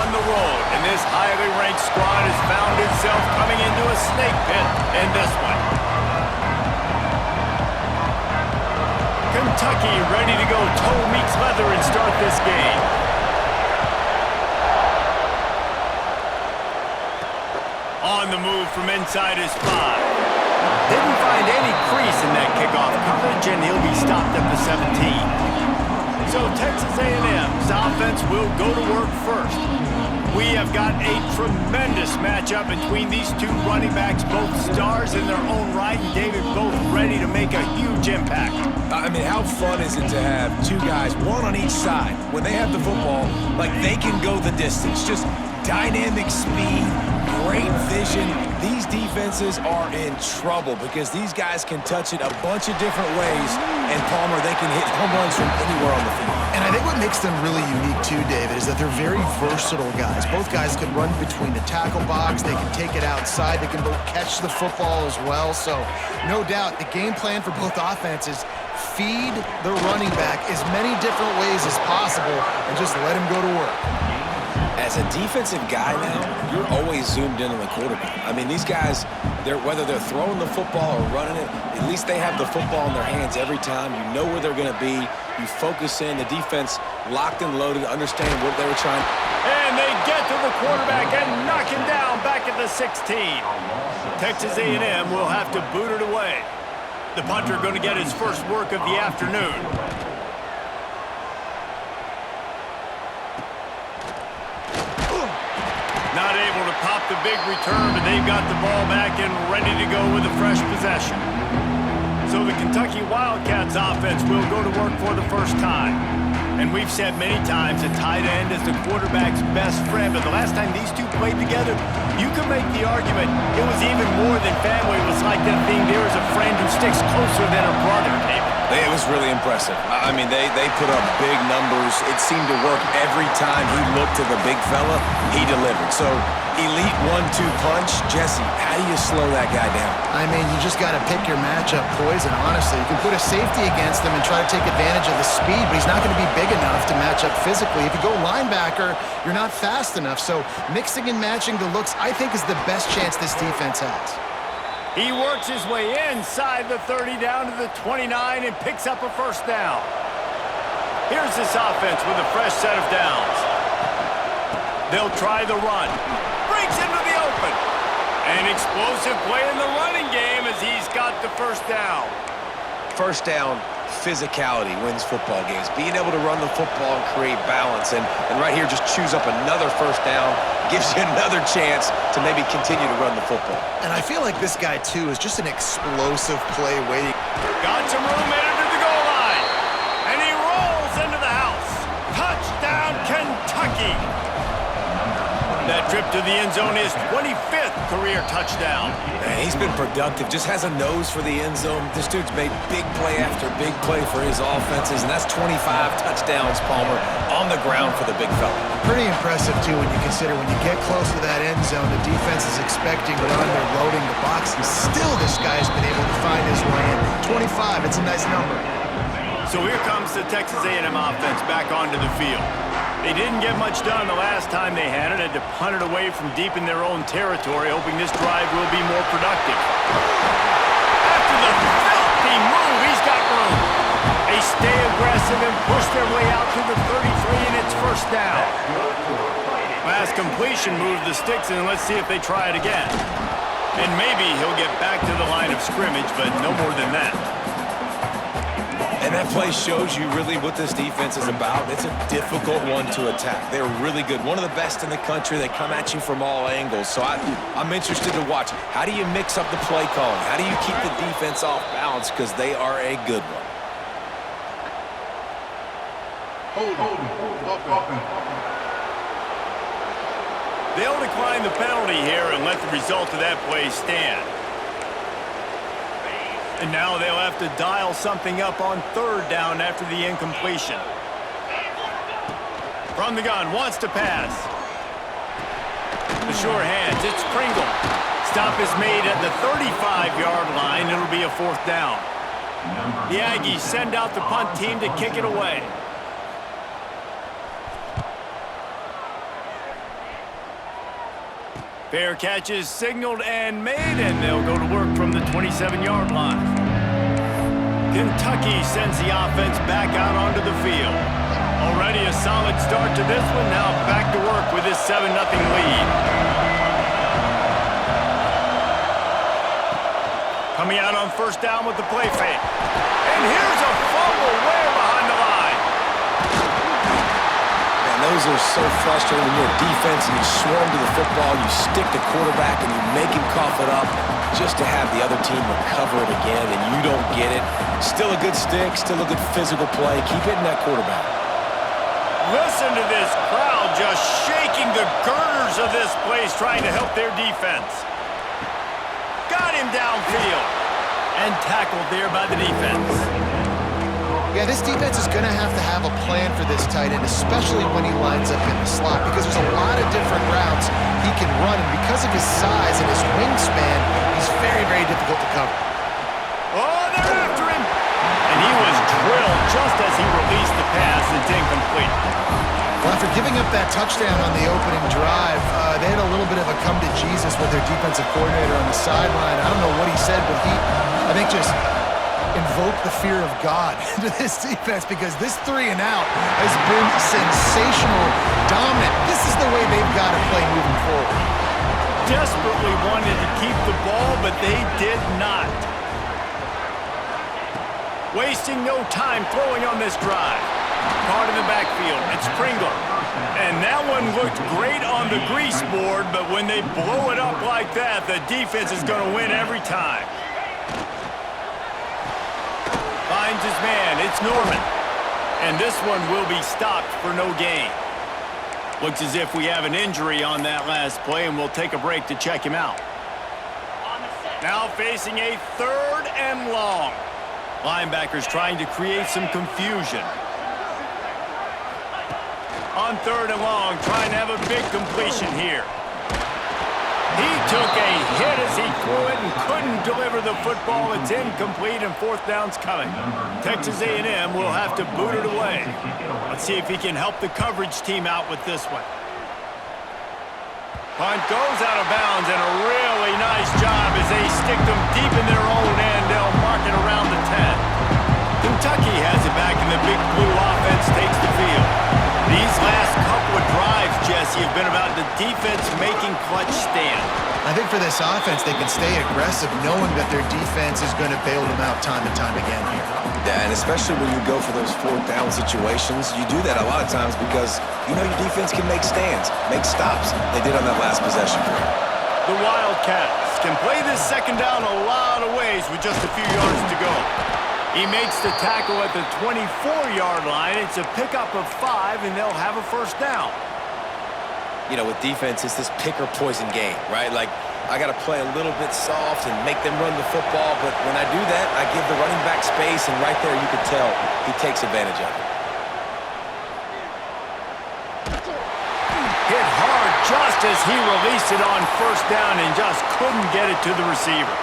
on the road, and this highly ranked squad has found itself coming into a snake pit in this one. Kentucky ready to go toe meets leather and start this game. On the move from inside his 5. Didn't find any crease in that kickoff coverage, and he'll be stopped at the 17. So Texas A&M's offense will go to work first. We have got a tremendous matchup between these two running backs, both stars in their own right, and David, both ready to make a huge impact. I mean, how fun is it to have two guys, one on each side, when they have the football, like they can go the distance. Just dynamic speed, great vision. These defenses are in trouble because these guys can touch it a bunch of different ways, and Palmer, they can hit home runs from anywhere on the field. And I think what makes them really unique too, David, is that they're very versatile guys. Both guys can run between the tackle box, they can take it outside, they can both catch the football as well. So no doubt the game plan for both offenses, feed the running back as many different ways as possible and just let him go to work. As a defensive guy now, you're always zoomed in on the quarterback. I mean, these guys, whether they're throwing the football or running it, at least they have the football in their hands every time. You know where they're going to be. You focus in. The defense locked and loaded, understand what they were trying. And they get to the quarterback and knock him down back at the 16. Texas A&M will have to boot it away. The punter going to get his first work of the afternoon. Not able to pop the big return, but they've got the ball back and ready to go with a fresh possession. So the Kentucky Wildcats offense will go to work for the first time. And we've said many times a tight end is the quarterback's best friend, but the last time these two played together, you could make the argument it was even more than family. It was like that thing, there is a friend who sticks closer than a brother, David. It was really impressive. I mean, they put up big numbers. It seemed to work every time he looked to the big fella, he delivered. So, elite 1-2 punch. Jesse, how do you slow that guy down? I mean, you just got to pick your matchup poison, honestly. You can put a safety against him and try to take advantage of the speed, but he's not going to be big enough to match up physically. If you go linebacker, you're not fast enough. So, mixing and matching the looks, I think, is the best chance this defense has. He works his way inside the 30 down to the 29 and picks up a first down. Here's this offense with a fresh set of downs. They'll try the run. Breaks into the open. An explosive play in the running game as he's got the first down. First down, physicality wins football games. Being able to run the football and create balance. And right here, just choose up another first down. Gives you another chance to maybe continue to run the football. And I feel like this guy, too, is just an explosive play waiting. Got some room in to the goal line. And he rolls into the house. Touchdown, Kentucky. That trip to the end zone is 25th career touchdown. Man, he's been productive. Just has a nose for the end zone. This dude's made big play after big play for his offenses, and that's 25 touchdowns, Palmer, on the ground for the big fella. Pretty impressive, too, when you consider when you get close to that end zone, the defense is expecting run, they're loading the box, and still this guy's been able to find his way in. 25, it's a nice number. So here comes the Texas A&M offense back onto the field. They didn't get much done the last time they had it. Had to punt it away from deep in their own territory, hoping this drive will be more productive. After the filthy move, he's got room. They stay aggressive and push their way out to the 33, and it's first down. Last completion moved the sticks, and let's see if they try it again. And maybe he'll get back to the line of scrimmage, but no more than that. And that play shows you really what this defense is about. It's a difficult one to attack. They're really good. One of the best in the country. They come at you from all angles. So I'm interested to watch. How do you mix up the play calling? How do you keep the defense off balance? Because they are a good one. They'll decline the penalty here and let the result of that play stand. And now they'll have to dial something up on third down after the incompletion. From the gun, wants to pass. The sure hands, it's Pringle. Stop is made at the 35-yard line. It'll be a fourth down. The Aggies send out the punt team to kick it away. Fair catch is signaled and made, and they'll go to work from the 27-yard line. Kentucky sends the offense back out onto the field. Already a solid start to this one. Now back to work with this 7-0 lead. Coming out on first down with the play fake. And here's a fumble way behind the line. Man, those are so frustrating when you're a defense and you swarm to the football, you stick the quarterback and you make him cough it up just to have the other team recover it again and you don't get it. Still a good stick, still a good physical play. Keep hitting that quarterback. Listen to this crowd just shaking the girders of this place trying to help their defense. Got him downfield. And tackled there by the defense. Yeah, this defense is going to have a plan for this tight end, especially when he lines up in the slot, because there's a lot of different routes he can run, and because of his size and his wingspan, he's very, very difficult to cover. Oh, they're after him! And he was drilled just as he released the pass. It's incomplete. Well, after giving up that touchdown on the opening drive, they had a little bit of a come to Jesus with their defensive coordinator on the sideline. I don't know what he said, but he, I think, just invoked the fear of God into this defense, because this 3 and out has been sensational, dominant. This is the way they've got to play moving forward. Desperately wanted to keep the ball, but they did not. Wasting no time throwing on this drive. Caught in the backfield. It's Pringle. And that one looked great on the grease board, but when they blow it up like that, the defense is going to win every time. Finds his man. It's Norman. And this one will be stopped for no gain. Looks as if we have an injury on that last play, and we'll take a break to check him out. Now facing a 3rd and long. Linebackers trying to create some confusion. On 3rd and long, trying to have a big completion here. He took a hit as he threw it and couldn't deliver the football. It's incomplete, and 4th down's coming. Texas A&M will have to boot it away. Let's see if he can help the coverage team out with this one. Punt goes out of bounds, and a really nice job as they stick them deep in their own end. They'll mark it around the 10. Kentucky has it back, and the Big Blue offense takes the field. These last couple of drives, Jesse, have been about the defense making clutch stand. I think for this offense, they can stay aggressive knowing that their defense is going to bail them out time and time again here. Yeah, and especially when you go for those 4th down situations, you do that a lot of times because you know your defense can make stands, make stops. They did on that last possession for you. The Wildcats can play this 2nd down a lot of ways with just a few yards to go. He makes the tackle at the 24-yard line. It's a pickup of 5, and they'll have a 1st down. You know, with defense, it's this pick-or-poison game, right? Like, I got to play a little bit soft and make them run the football, but when I do that, I give the running back space, and right there you can tell he takes advantage of it. Hit hard just as he released it on 1st down and just couldn't get it to the receiver.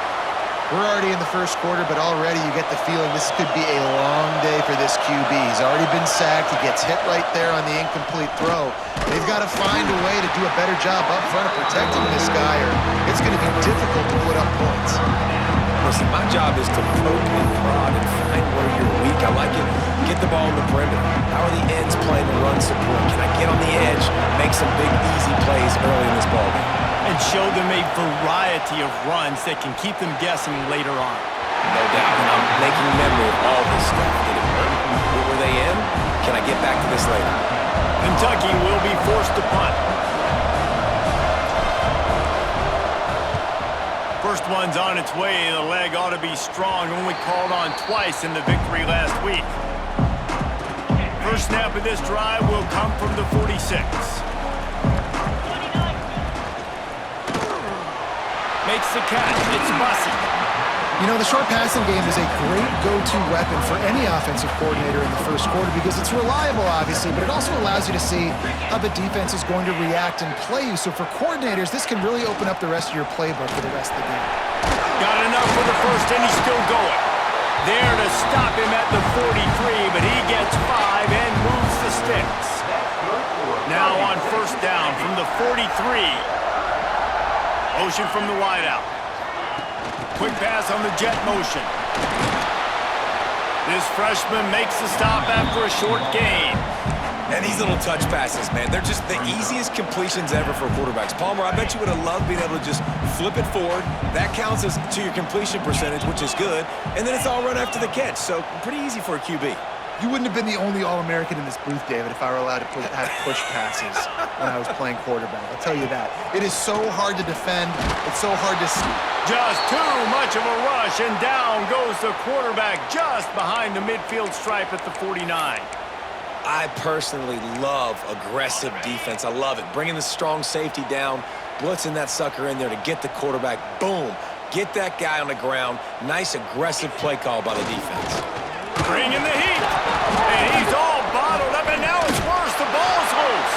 We're already in the 1st quarter, but already you get the feeling this could be a long day for this QB. He's already been sacked. He gets hit right there on the incomplete throw. They've got to find a way to do a better job up front of protecting this guy, or it's going to be difficult to put up points. Listen, my job is to poke and prod and find where you're weak. I like it. Get the ball in the perimeter. How are the ends playing the run support? Can I get on the edge, make some big, easy plays early in this ballgame? And show them a variety of runs that can keep them guessing later on. No doubt, and I'm making memory of all this stuff. Did it work? Where were they in? Can I get back to this later? Kentucky will be forced to punt. First one's on its way. The leg ought to be strong. Only called on twice in the victory last week. First snap of this drive will come from the 46. Makes the catch. It's Bussey. You know, the short passing game is a great go-to weapon for any offensive coordinator in the 1st quarter because it's reliable, obviously, but it also allows you to see how the defense is going to react and play you. So for coordinators, this can really open up the rest of your playbook for the rest of the game. Got enough for the 1st, and he's still going. There to stop him at the 43, but he gets 5 and moves the sticks. Now on 1st down from the 43. Motion from the wideout. Quick pass on the jet motion. This freshman makes the stop after a short gain. And these little touch passes, man, they're just the easiest completions ever for quarterbacks. Palmer, I bet you would have loved being able to just flip it forward. That counts as to your completion percentage, which is good. And then it's all run after the catch, so pretty easy for a QB. You wouldn't have been the only All-American in this booth, David, if I were allowed to have push passes when I was playing quarterback. I'll tell you that. It is so hard to defend. It's so hard to see. Just too much of a rush, and down goes the quarterback just behind the midfield stripe at the 49. I personally love aggressive defense. I love it. Bringing the strong safety down, blitzing that sucker in there to get the quarterback. Boom. Get that guy on the ground. Nice aggressive play call by the defense. Bringing the heat. And he's all bottled up, and now it's worse. The ball's loose.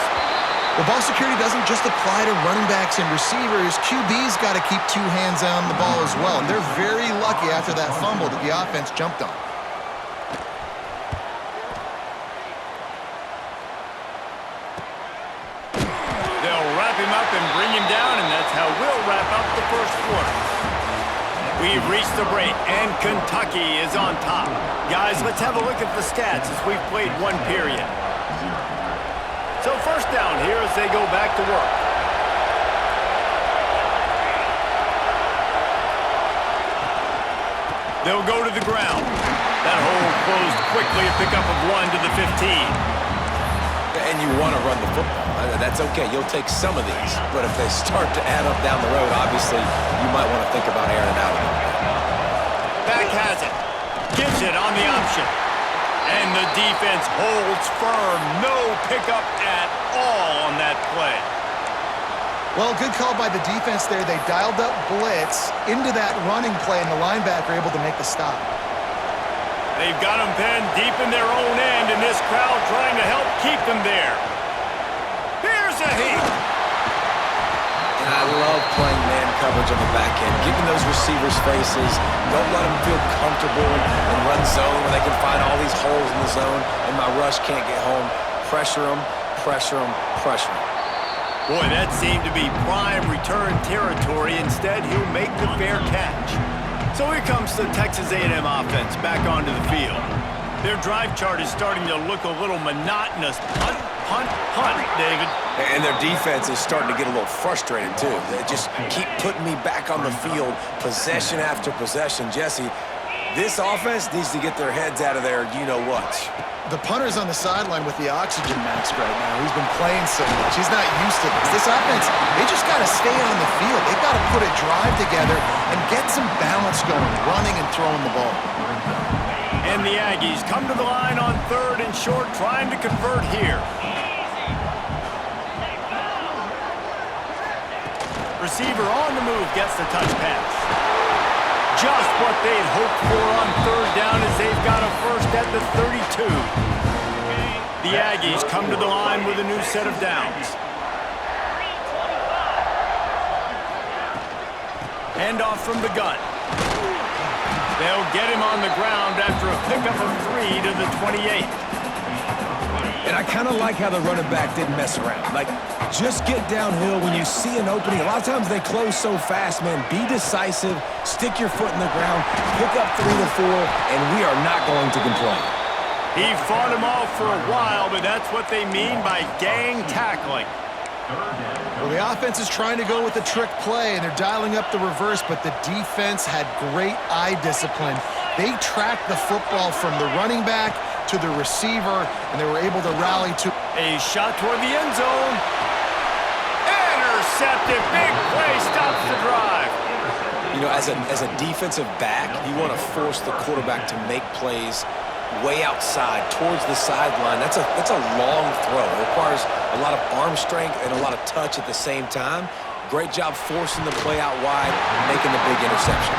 The ball security doesn't just apply to running backs and receivers. QB's got to keep two hands on the ball as well. And they're very lucky after that fumble that the offense jumped on. They'll wrap him up and bring him down, and that's how we'll wrap up the first quarter. We've reached the break, and Kentucky is on top. Guys, let's have a look at the stats as we've played one period. So first down here as they go back to work. They'll go to the ground. That hole closed quickly, a pickup of 1 to the 15. And you want to run the football. That's okay. You'll take some of these. But if they start to add up down the road, obviously, you might want to think about airing it out a little bit. Back has it. Gives it on the option. And the defense holds firm. No pickup at all on that play. Well, good call by the defense there. They dialed up blitz into that running play, and the linebacker able to make the stop. They've got them pinned deep in their own end, and this crowd trying to help keep them there. Here's a heat. And I love playing man coverage on the back end, giving those receivers faces. Don't let them feel comfortable and run zone where they can find all these holes in the zone, and my rush can't get home. Pressure them, pressure them, pressure them. Boy, that seemed to be prime return territory. Instead, he'll make the fair catch. So here comes the Texas A&M offense back onto the field. Their drive chart is starting to look a little monotonous. Punt, punt, punt, David. And their defense is starting to get a little frustrated, too. They just keep putting me back on the field, possession after possession. Jesse, this offense needs to get their heads out of there, you-know-what. The punter's on the sideline with the oxygen mask right now. He's been playing so much. He's not used to this. This offense, they just got to stay on the field. They've got to put a drive together and get some balance going, running and throwing the ball. And the Aggies come to the line on 3rd and short, trying to convert here. Receiver on the move gets the touch pass. Just what they'd hoped for on 3rd down as they've got a first at the 32. The Aggies come to the line with a new set of downs. Handoff from the gun. They'll get him on the ground after a pickup of 3 to the 28. And I kind of like how the running back didn't mess around. Like, just get downhill when you see an opening. A lot of times they close so fast, man. Be decisive, stick your foot in the ground, pick up 3 to 4, and we are not going to complain. He fought him off for a while, but that's what they mean by gang tackling. Well, the offense is trying to go with the trick play, and they're dialing up the reverse, but the defense had great eye discipline. They tracked the football from the running back to the receiver, and they were able to rally to a shot toward the end zone. Intercepted. Big play stops the drive. You know, as a defensive back, you want to force the quarterback to make plays way outside towards the sideline. That's a long throw. It requires a lot of arm strength and a lot of touch at the same time. Great job forcing the play out wide, making the big interception.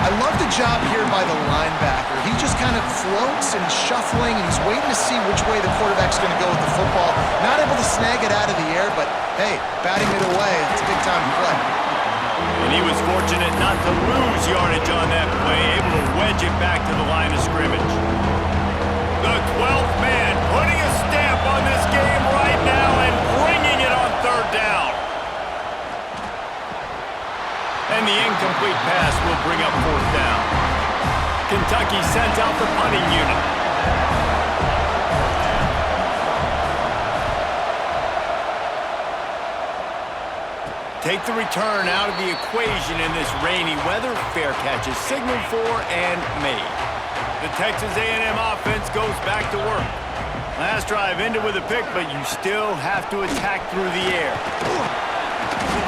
I love the job here by the linebacker. He just kind of floats and shuffling, and he's waiting to see which way the quarterback's going to go with the football. Not able to snag it out of the air, but hey, batting it away, it's a big time to play. And he was fortunate not to lose yardage on that play, able to wedge it back to the line of scrimmage. The 12th man putting a stamp on this game right now and bringing it on 3rd down. incomplete pass will bring up fourth down. Kentucky sends out the punting unit. Take the return out of the equation in this rainy weather. Fair catch is signaled for and made. The Texas A&M offense goes back to work. Last drive ended with a pick, but you still have to attack through the air.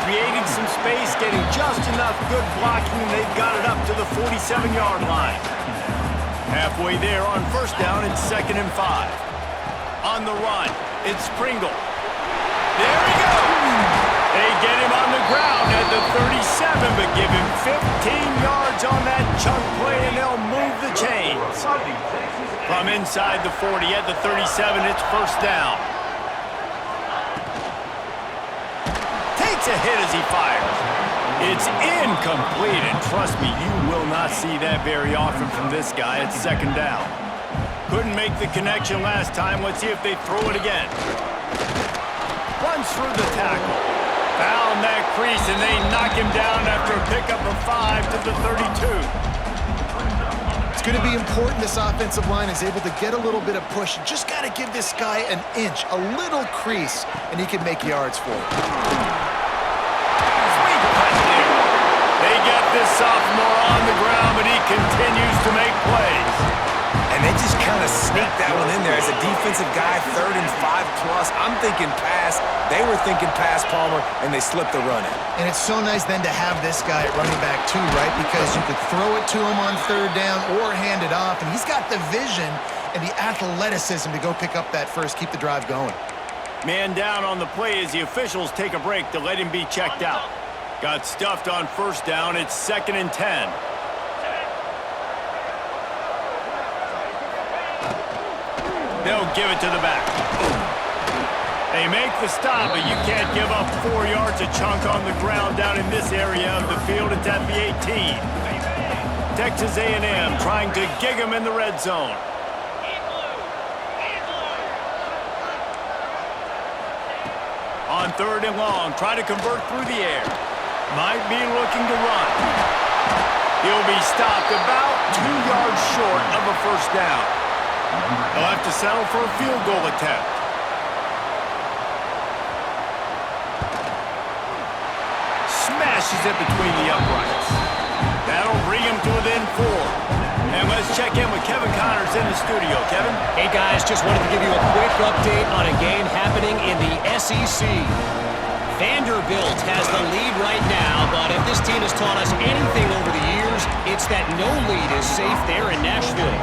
Creating some space, getting just enough good blocking, and they've got it up to the 47-yard line. Halfway there on first down and 2nd and 5. On the run, it's Pringle. There he goes! They get him on the ground at the 37, but give him 15 yards on that chunk play, and they'll move the chains. From inside the 40 at the 37, it's first down. Takes a hit as he fires. It's incomplete, and trust me, you will not see that very often from this guy. It's 2nd down. Couldn't make the connection last time. Let's see if they throw it again. Runs through the tackle. Found that crease, and they knock him down after a pickup of 5 to the 32. It's going to be important this offensive line is able to get a little bit of push. You just got to give this guy an inch, a little crease, and he can make yards for it. Sweet punch there. They get this sophomore on the ground, but he continues to make plays. And they just kind of sneaked that one in there. As a defensive guy, 3rd and 5+. I'm thinking pass. They were thinking pass, Palmer, and they slipped the run in. And it's so nice then to have this guy at running back too, right? Because you could throw it to him on 3rd down or hand it off, and he's got the vision and the athleticism to go pick up that first, keep the drive going. Man down on the play as the officials take a break to let him be checked out. Got stuffed on first down. It's 2nd and 10. They'll give it to the back. They make the stop, but you can't give up 4 yards a chunk on the ground down in this area of the field. It's at the 18. Texas A&M trying to gig them in the red zone. On 3rd and long, try to convert through the air. Might be looking to run. He'll be stopped about 2 yards short of a first down. They'll have to settle for a field goal attempt. Smashes it between the uprights. That'll bring him to within 4. And let's check in with Kevin Connors in the studio. Kevin? Hey guys, just wanted to give you a quick update on a game happening in the SEC. Vanderbilt has the lead right now, but if this team has taught us anything over the years, it's that no lead is safe there in Nashville.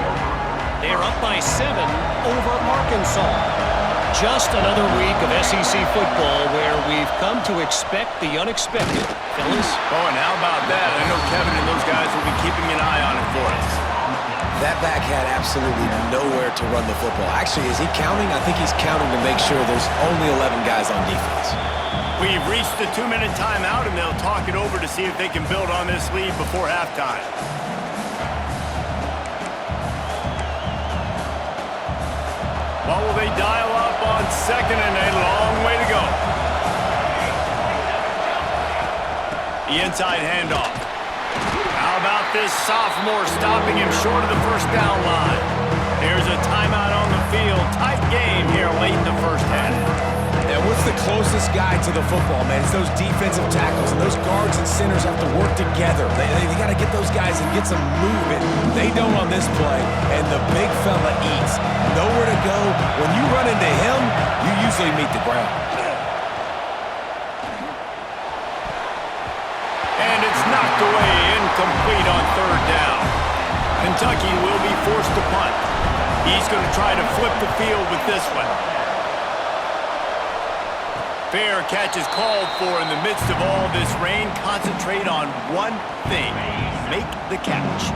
They're up by 7 over Arkansas. Just another week of SEC football where we've come to expect the unexpected. Fellas? Oh, and how about that? I know Kevin and those guys will be keeping an eye on it for us. That back had absolutely nowhere to run the football. Actually, is he counting? I think he's counting to make sure there's only 11 guys on defense. We've reached the 2-minute timeout, and they'll talk it over to see if they can build on this lead before halftime. What will they dial up on 2nd and a long way to go? The inside handoff. How about this sophomore stopping him short of the first down line? There's a timeout on the field. Tight game here late in the first half. And what's the closest guy to the football, man? It's those defensive tackles, and those guards and centers have to work together. They got to get those guys and get some movement. They don't on this play, and the big fella eats. Nowhere to go. When you run into him, you usually meet the ground. And it's knocked away, incomplete on 3rd down. Kentucky will be forced to punt. He's going to try to flip the field with this one. Fair catch is called for in the midst of all this rain. Concentrate on one thing. Make the catch.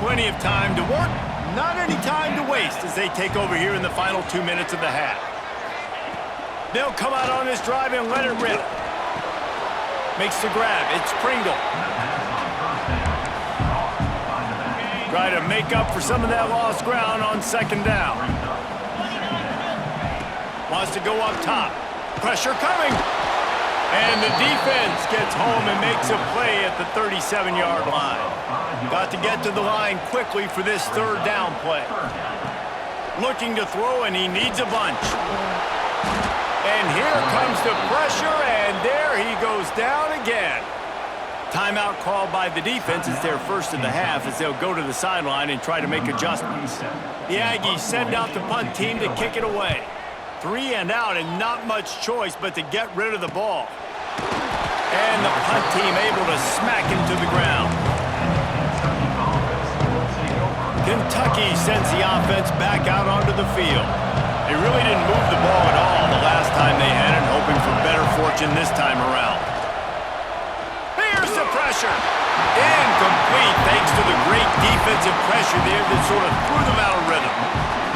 Plenty of time to work. Not any time to waste as they take over here in the final 2 minutes of the half. They'll come out on this drive and let it rip. Makes the grab. It's Pringle. Try to make up for some of that lost ground on 2nd down. Wants to go up top. Pressure coming. And the defense gets home and makes a play at the 37-yard line. Got to get to the line quickly for this third down play. Looking to throw, and he needs a bunch. And here comes the pressure, and there he goes down again. Timeout called by the defense. It's their first of the half as they'll go to the sideline and try to make adjustments. The Aggies send out the punt team to kick it away. 3 and out, and not much choice but to get rid of the ball. And the punt team able to smack him to the ground. Kentucky sends the offense back out onto the field. They really didn't move the ball at all the last time they had it, hoping for better fortune this time around. Here's the pressure. Incomplete thanks to the great defensive pressure there that sort of threw them out of rhythm.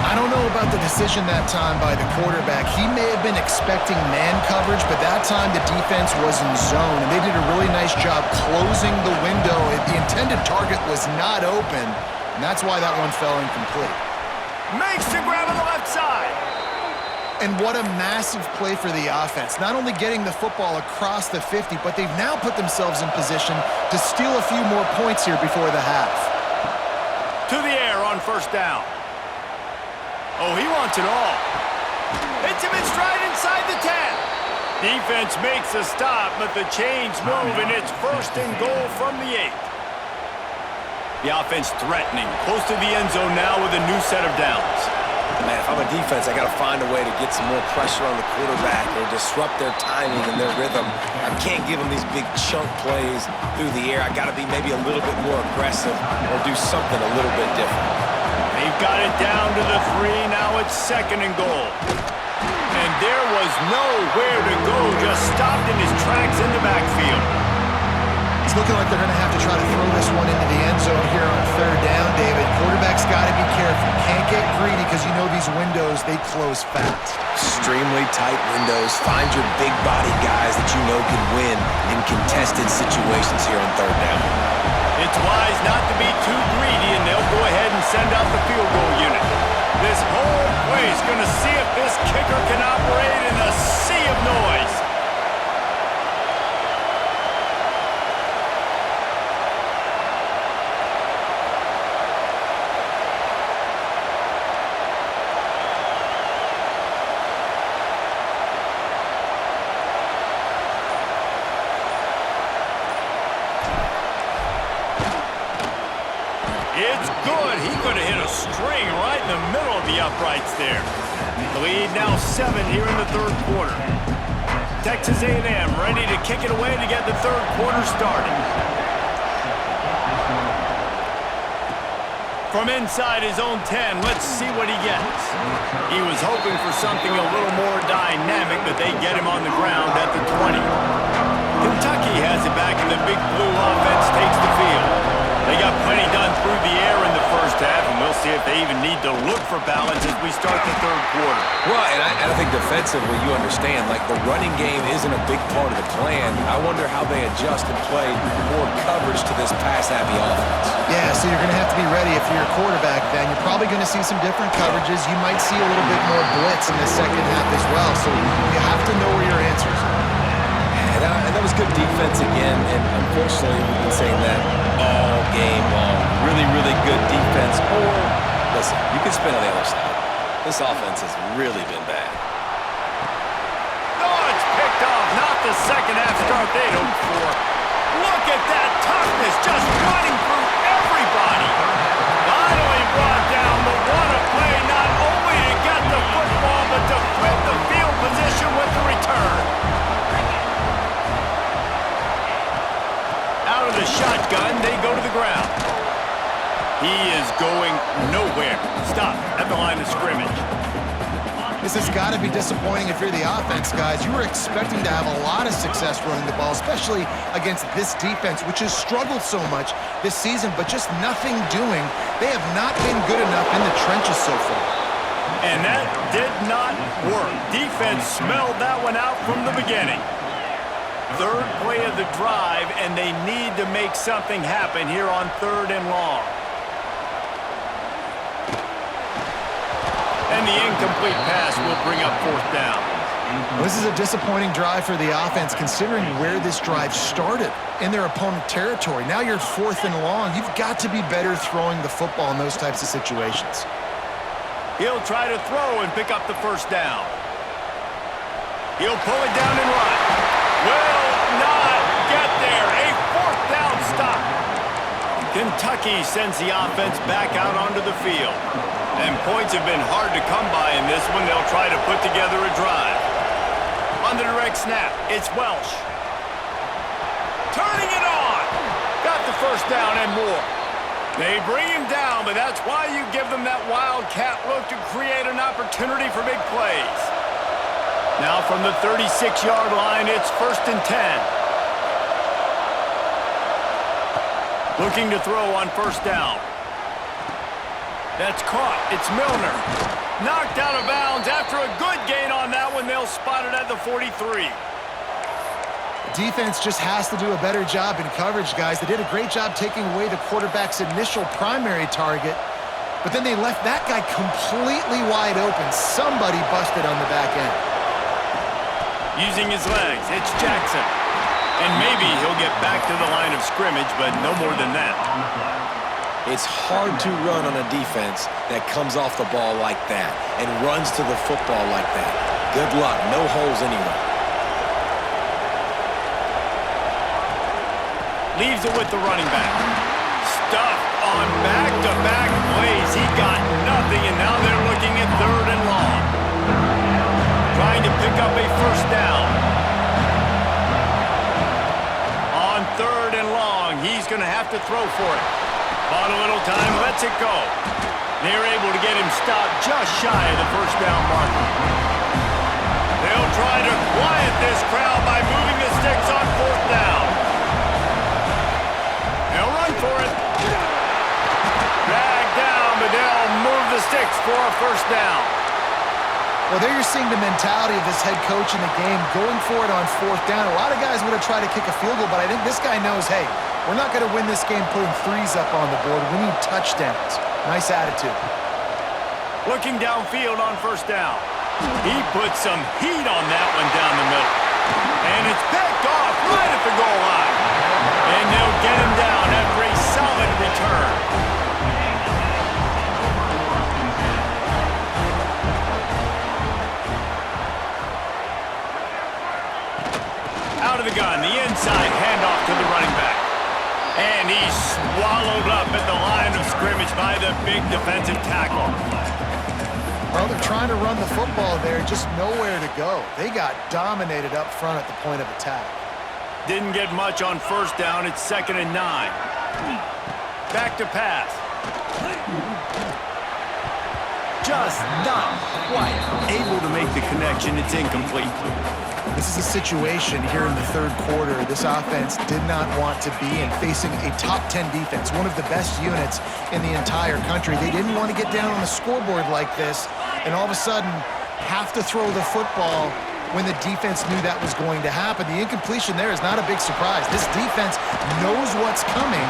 I don't know about the decision that time by the quarterback. He may have been expecting man coverage, but that time the defense was in zone, and they did a really nice job closing the window. The intended target was not open, and that's why that one fell incomplete. Makes the grab on the left side. And what a massive play for the offense. Not only getting the football across the 50, but they've now put themselves in position to steal a few more points here before the half. To the air on first down. Oh, he wants it all. Hits him in stride inside the 10. Defense makes a stop, but the chains move, and it's first and goal from the 8. The offense threatening, close to the end zone now with a new set of downs. Man, if I'm a defense, I got to find a way to get some more pressure on the quarterback or disrupt their timing and their rhythm. I can't give them these big chunk plays through the air. I got to be maybe a little bit more aggressive or do something a little bit different. They've got it down to the 3. Now it's second and goal. And there was nowhere to go, just stopped in his tracks in the backfield. It's looking like they're going to have to try to throw this one into the end zone here on third down, David. Quarterback's got to be careful. Can't get greedy because you know these windows, they close fast. Extremely tight windows. Find your big body guys that you know can win in contested situations here on third down. It's wise not to be too greedy, and they'll go ahead and send out the field goal unit. This whole play is going to see if this kicker can operate in a sea of noise. It's good. He could have hit a string right in the middle of the uprights there. The lead now 7 here in the third quarter. Texas A&M ready to kick it away to get the third quarter started. From inside his own 10, let's see what he gets. He was hoping for something a little more dynamic, but they get him on the ground at the 20. Kentucky has it back, and the Big Blue offense takes the field. They got plenty done through the air in the first half, and we'll see if they even need to look for balance as we start the third quarter. Well, and I think defensively, you understand, like the running game isn't a big part of the plan. I wonder how they adjust and play more coverage to this pass-happy offense. Yeah, so you're going to have to be ready if you're a quarterback then. You're probably going to see some different coverages. You might see a little bit more blitz in the second half as well, so you have to know where your answers are. And that was good defense again, and unfortunately we've been saying that all game long. Really, really good defense. Or, listen, you can spin on the other side. This offense has really been bad. Oh, it's picked off. Not the second half start they'd hoped for. Look at that toughness, just running through everybody. Finally brought down the one play, not only to get the football, but to flip the field position with the return. Out of the shotgun, they go to the ground. He is going nowhere. Stop at the line of scrimmage. This has got to be disappointing if you're the offense, guys. You were expecting to have a lot of success running the ball, especially against this defense, which has struggled so much this season, but just nothing doing. They have not been good enough in the trenches so far. And that did not work. Defense smelled that one out from the beginning. Third play of the drive, and they need to make something happen here on third and long. And the incomplete pass will bring up fourth down. Well, this is a disappointing drive for the offense considering where this drive started in their opponent territory. Now you're 4th and long. You've got to be better throwing the football in those types of situations. He'll try to throw and pick up the first down. He'll pull it down and run. Will not get there. A 4th down stop. Kentucky sends the offense back out onto the field. And points have been hard to come by in this one. They'll try to put together a drive. On the direct snap, it's Welsh. Turning it on. Got the first down and more. They bring him down, but that's why you give them that wildcat look to create an opportunity for big plays. Now from the 36-yard line, it's 1st and 10. Looking to throw on first down. That's caught. It's Milner. Knocked out of bounds after a good gain on that one. They'll spot it at the 43. Defense just has to do a better job in coverage, guys. They did a great job taking away the quarterback's initial primary target, but then they left that guy completely wide open. Somebody busted on the back end. Using his legs, it's Jackson. And maybe he'll get back to the line of scrimmage, but no more than that. It's hard to run on a defense that comes off the ball like that and runs to the football like that. Good luck. No holes anywhere. Leaves it with the running back. Stuffed on back-to-back plays. He got nothing, and now they're looking at 3rd and long. Trying to pick up a first down. On 3rd and long, he's going to have to throw for it. Bought a little time, lets it go. They're able to get him stopped just shy of the first down marker. They'll try to quiet this crowd by moving the sticks on 4th down. They'll run for it. Drag down, but they'll move the sticks for a first down. Well, there you're seeing the mentality of this head coach in the game, going for it on 4th down. A lot of guys would have tried to kick a field goal, but I think this guy knows, hey, we're not going to win this game putting 3s up on the board. We need touchdowns. Nice attitude. Looking downfield on first down. He put some heat on that one down the middle. And it's picked off right at the goal line. And they'll get him down after a solid return. Out of the gun, the inside handoff to the running back. And he's swallowed up at the line of scrimmage by the big defensive tackle. Well, they're trying to run the football there, just nowhere to go. They got dominated up front at the point of attack. Didn't get much on first down. It's 2nd and 9. Back to pass. Just not quite able to make the connection. It's incomplete. This is a situation here in the 3rd quarter this offense did not want to be in, facing a top 10 defense, one of the best units in the entire country. They didn't want to get down on the scoreboard like this and all of a sudden have to throw the football when the defense knew that was going to happen. The incompletion there is not a big surprise. This defense knows what's coming,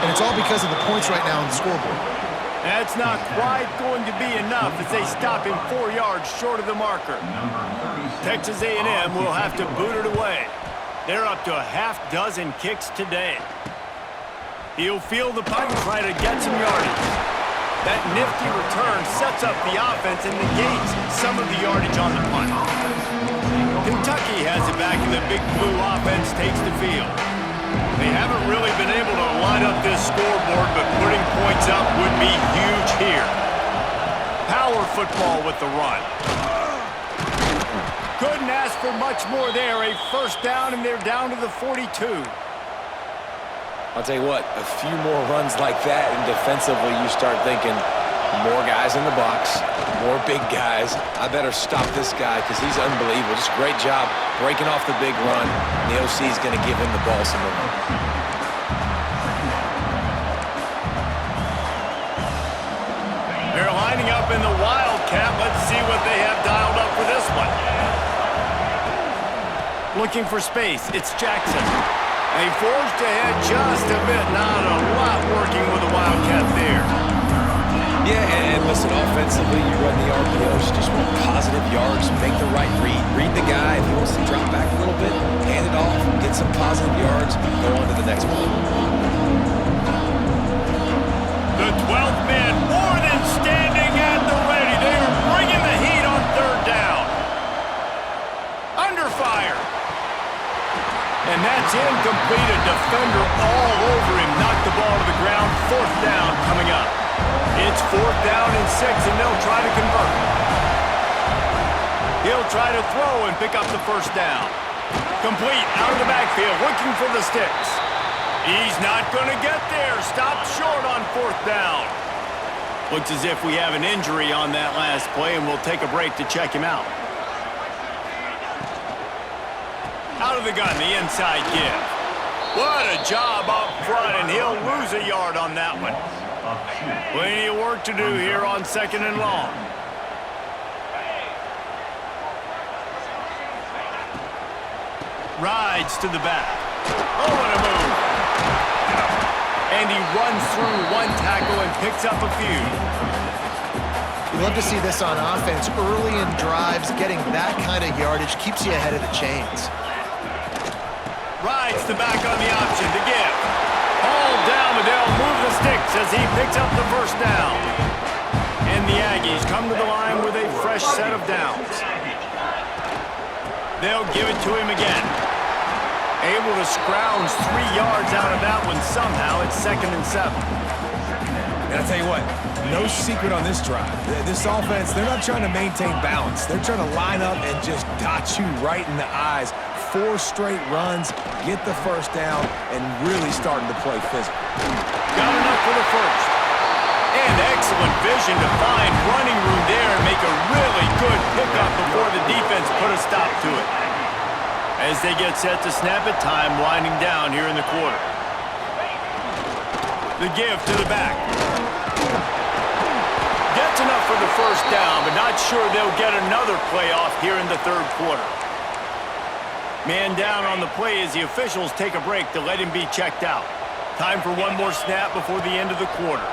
and it's all because of the points right now on the scoreboard. That's not quite going to be enough as they stop him 4 yards short of the marker. Texas A&M will have to boot it away. They're up to a half-dozen kicks today. He'll field the punt and try to get some yardage. That nifty return sets up the offense and negates some of the yardage on the punt. Kentucky has it back and the Big Blue offense takes the field. They haven't really been able to line up this scoreboard, but putting points up would be huge here. Power football with the run. Couldn't ask for much more there. A first down, and they're down to the 42. I'll tell you what, a few more runs like that, and defensively you start thinking, more guys in the box, more big guys. I better stop this guy because he's unbelievable. Just a great job breaking off the big run. And the OC is going to give him the ball some more. They're lining up in the Wildcat. Let's see what they have dialed up for this one. Looking for space. It's Jackson. They forged ahead just a bit. Not a lot working with the Wildcat there. Yeah, and listen, offensively, you run the RPOs, you just want positive yards, make the right read. Read the guy. If he wants to drop back a little bit, hand it off, get some positive yards, go on to the next one. The 12th man more than standing at the ready. They are bringing the heat on third down. Under fire. And that's incomplete. A defender all over him. Knocked the ball to the ground. Fourth down coming up. It's fourth down and 6, and they'll try to convert. He'll try to throw and pick up the first down. Complete out of the backfield, looking for the sticks. He's not going to get there. Stopped short on fourth down. Looks as if we have an injury on that last play, and we'll take a break to check him out. Out of the gun, the inside give. What a job up front, and he'll lose a yard on that one. Plenty of work to do here on second and long. Rides to the back. Oh, what a move. And he runs through one tackle and picks up a few. You love to see this on offense. Early in drives, getting that kind of yardage keeps you ahead of the chains. Rides the back on the option to give. All down, but they'll move the sticks as he picks up the first down. And the Aggies come to the line with a fresh set of downs. They'll give it to him again. Able to scrounge 3 yards out of that one somehow. It's 2nd and 7. And I'll tell you what, no secret on this drive. This offense, they're not trying to maintain balance. They're trying to line up and just dot you right in the eyes. 4 straight runs, get the first down, and really starting to play physical. Got enough for the first. And excellent vision to find running room there and make a really good pickup before the defense put a stop to it. As they get set to snap it, time winding down here in the quarter. The give to the back. Gets enough for the first down, but not sure they'll get another play off here in the third quarter. Man down on the play as the officials take a break to let him be checked out. Time for one more snap before the end of the quarter.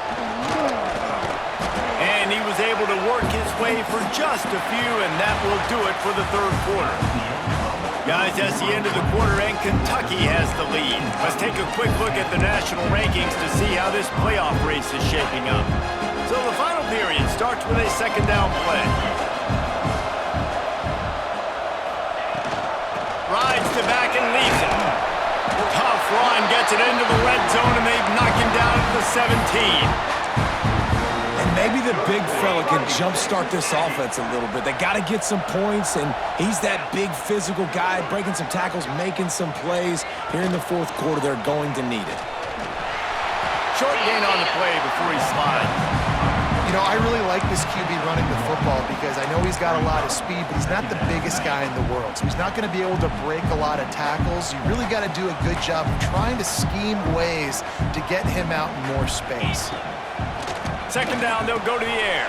And he was able to work his way for just a few, and that will do it for the third quarter. Guys, that's the end of the quarter, and Kentucky has the lead. Let's take a quick look at the national rankings to see how this playoff race is shaping up. So the final period starts with a second down play. Rides the back and leaves it. Tough run, gets it into the red zone, and they knock him down at the 17. And maybe the big fella can jumpstart this offense a little bit. They got to get some points, and he's that big physical guy, breaking some tackles, making some plays. Here in the fourth quarter, they're going to need it. Short gain on the play before he slides. You know, I really like this QB running the football because I know he's got a lot of speed, but he's not the biggest guy in the world. So he's not going to be able to break a lot of tackles. You really got to do a good job of trying to scheme ways to get him out in more space. Second down, they'll go to the air.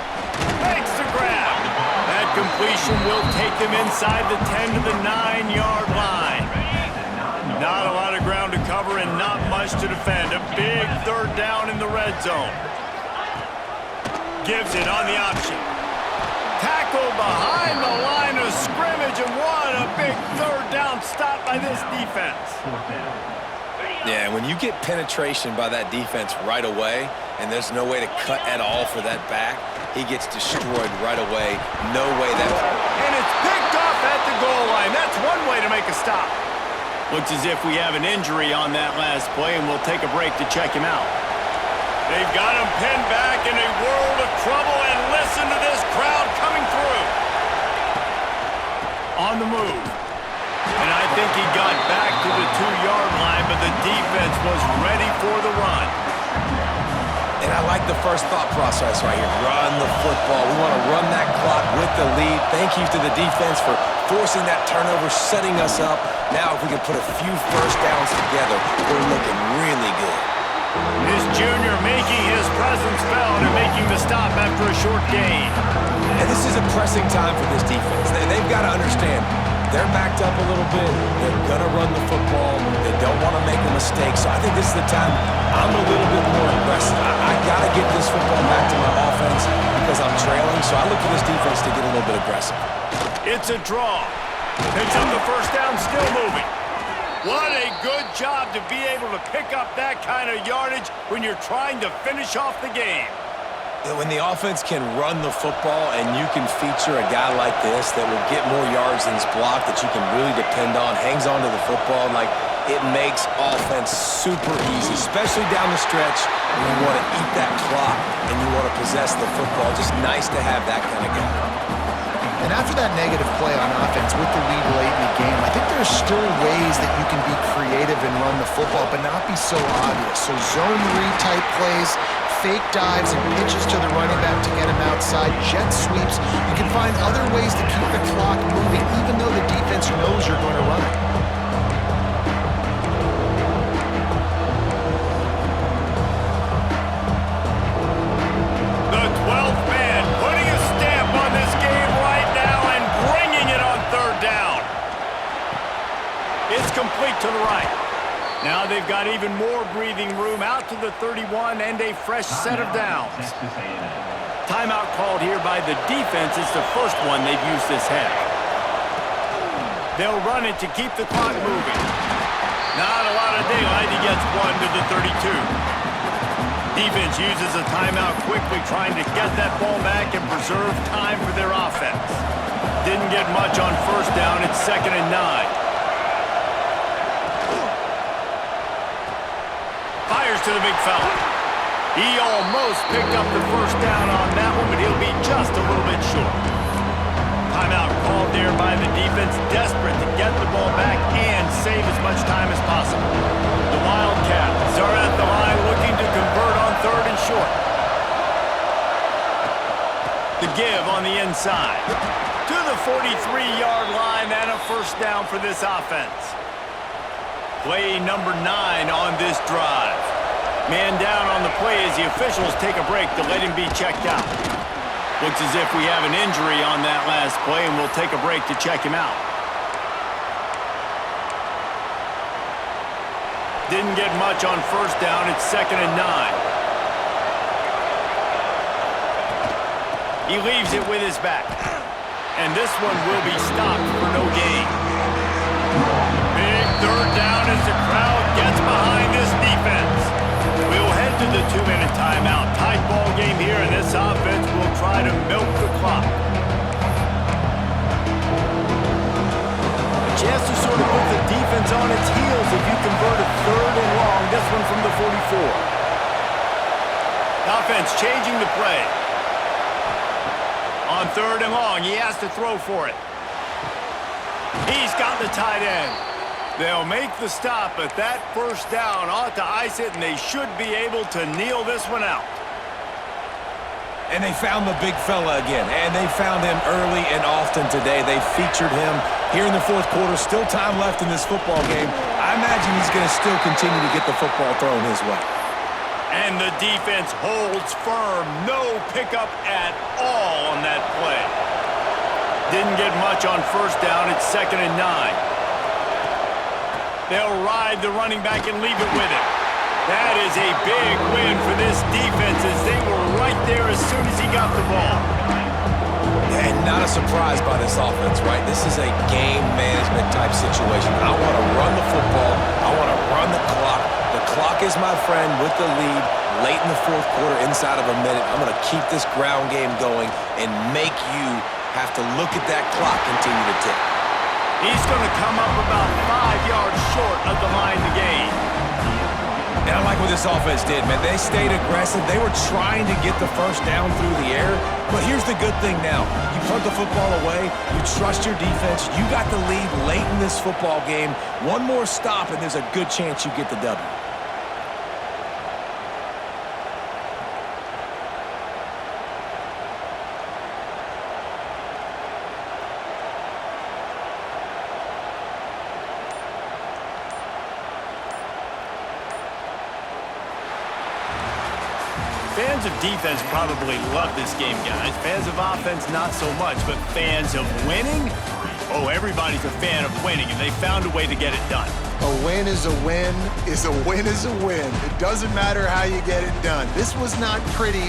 Makes the grab. That completion will take them inside the 10 to the 9-yard line. Not a lot of ground to cover and not much to defend. A big third down in the red zone. Gives it on the option. Tackle behind the line of scrimmage, and what a big third down stop by this defense. Yeah, when you get penetration by that defense right away, and there's no way to cut at all for that back, he gets destroyed right away. No way that... And it's picked off at the goal line. That's one way to make a stop. Looks as if we have an injury on that last play, and we'll take a break to check him out. They've got him pinned back in a world of trouble, and listen to this crowd coming through. On the move. And I think he got back to the 2-yard line, but the defense was ready for the run. And I like the first thought process right here. Run the football. We want to run that clock with the lead. Thank you to the defense for forcing that turnover, setting us up. Now if we can put a few first downs together, we're looking really good. This junior making his presence felt and making the stop after a short gain. And this is a pressing time for this defense. They've got to understand, They're backed up a little bit. They're going to run the football. They don't want to make a mistake. So I think this is the time I'm a little bit more aggressive. I got to get this football back to my offense because I'm trailing. So I look for this defense to get a little bit aggressive. It's a draw. Picks up the first down, still moving. What a good job to be able to pick up that kind of yardage when you're trying to finish off the game. When the offense can run the football and you can feature a guy like this that will get more yards than his block that you can really depend on, hangs on to the football, like it makes offense super easy, especially down the stretch when you want to eat that clock and you want to possess the football. Just nice to have that kind of guy. And after that negative play on offense with the lead late in the game, I think there's still ways that you can be creative and run the football, but not be so obvious. So zone read type plays, fake dives and pitches to the running back to get him outside, jet sweeps. You can find other ways to keep the clock moving, even though the defense knows you're going to run it. The 12th man putting a stamp on this game right now and bringing it on third down. It's complete to the right. Now they've got even more breathing room out to the 31 and a fresh set of downs. Timeout called here by the defense. It's the first one they've used this half. They'll run it to keep the clock moving. Not a lot of daylight. He gets one to the 32. Defense uses a timeout quickly, trying to get that ball back and preserve time for their offense. Didn't get much on first down. It's 2nd and 9. Fires to the big fella. He almost picked up the first down on that one, but he'll be just a little bit short. Timeout called there by the defense, desperate to get the ball back and save as much time as possible. The Wildcats are at the line looking to convert on 3rd and short. The give on the inside. To the 43-yard line and a first down for this offense. Play number 9 on this drive. Man down on the play as the officials take a break to let him be checked out. Looks as if we have an injury on that last play, and we'll take a break to check him out. Didn't get much on first down. It's 2nd and 9. He leaves it with his back. And this one will be stopped for no gain. Big third down as the crowd gets behind this defense. We'll head to the 2-minute timeout. Tight ball game here, and this offense will try to milk the clock. A chance to sort of put the defense on its heels if you convert a 3rd and long. This one from the 44. Offense changing the play. On 3rd and long, he has to throw for it. He's got the tight end. They'll make the stop, but that first down ought to ice it, and they should be able to kneel this one out. And they found the big fella again, and they found him early and often today. They featured him here in the 4th quarter. Still time left in this football game. I imagine he's going to still continue to get the football thrown his way. And the defense holds firm. No pickup at all on that play. Didn't get much on first down. It's 2nd and 9. They'll ride the running back and leave it with him. That is a big win for this defense as they were right there as soon as he got the ball. And not a surprise by this offense, right? This is a game management type situation. I want to run the football. I want to run the clock. The clock is my friend with the lead late in the 4th quarter, inside of a minute. I'm going to keep this ground game going and make you have to look at that clock continue to tick. He's going to come up about 5 yards short of the line to gain. And I like what this offense did, man. They stayed aggressive. They were trying to get the first down through the air. But here's the good thing now. You punt the football away. You trust your defense. You got the lead late in this football game. One more stop, and there's a good chance you get the W. Fans of defense probably love this game, guys. Fans of offense, not so much. But fans of winning, Oh, everybody's a fan of winning, and they found a way to get it done. A win is a win is a win is a win. It doesn't matter how you get it done. This was not pretty